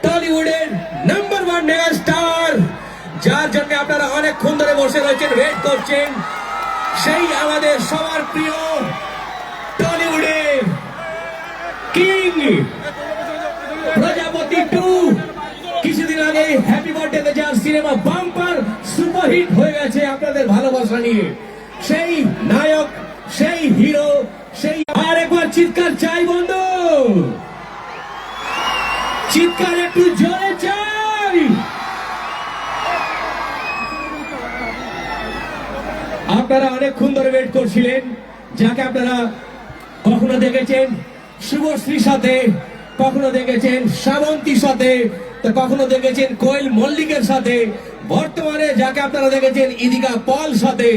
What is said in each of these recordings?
টলিউডের number 1 mega star, যার জন্য আপনারা অনেকক্ষণ ধরে বসে রয়েছেন, ওয়েট করছেন, সেই আমাদের সবার প্রিয় টলিউডের কিং প্রজাপতি 2। কিছুদিন আগে হ্যাপি বার্থডে যার সিনেমা বাম্পার সুপারহিট হয়ে গেছে আপনাদের ভালোবাসা নিয়ে, সেই নায়ক, সেই হিরো, সেই আর একবার চিৎকার চাই বন্ধু, চিৎকার একটু জোরে চাই। আপনারা অনেকক্ষণ ধরে ওয়েট করছিলেন, যাকে আপনারা কখনো দেখেছেন শুভশ্রীর সাথে, কখনো দেখেছেন শ্রাবন্তীর সাথে, তো কখনো দেখেছেন কোয়েল মল্লিকের সাথে, বর্তমানে যাকে আপনারা দেখেছেন ইদিকা পল সাথে,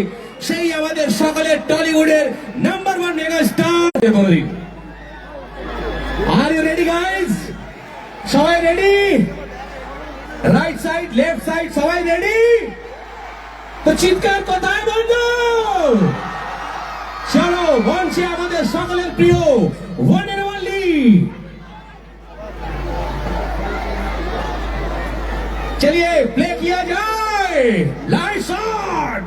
সেই আমাদের সকলের টলিউডের number 1 mega star. Are you ready guys? সবাই রেডি? রাইট সাইড, লেফট সাইড, সবাই রেডি? তো চিৎকার কোথায় বন্ধু? চলো মঞ্চে আমাদের সকলের প্রিয় ওয়ান এন্ড অনলি, चलिए प्ले किया जाए, लाइट शॉट।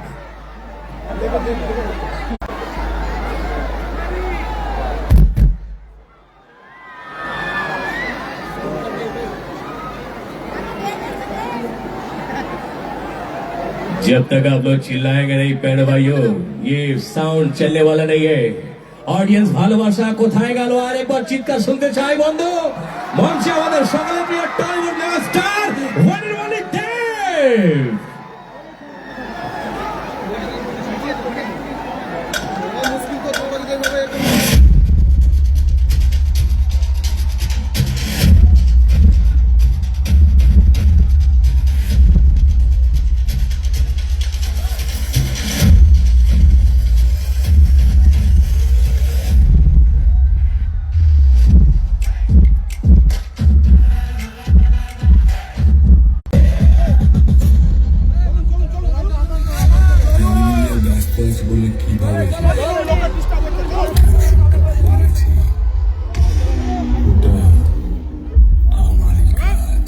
जब तक आप लोग चिल्लाएंगे नहीं पैड भाइयों, ये साउंड चलने वाला नहीं है। অডিয়েন্স ভালোবাসা কোথায় গেল? আর একবার চিৎকার শুনতে চাই বন্ধু। মঞ্চে আমাদের সকলের প্রিয় Tollywood mega star one and only Dev. বলে কিভাবে আমারই কাজ।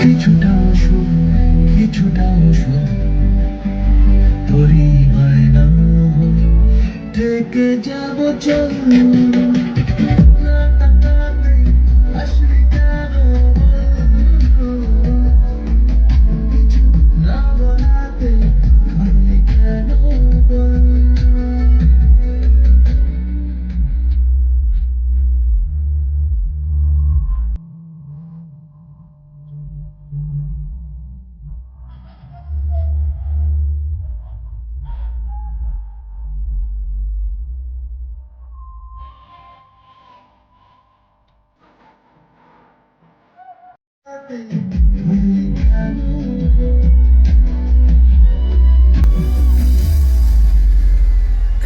কিছুটা ওষুধ, কিছুটা ওষুধ, তোরই বায়না থেকে যাব চল। আসলে কেন কিছু না বলাতে আমি কেন বল?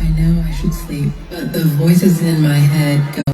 I know I should sleep, but the voices in my head go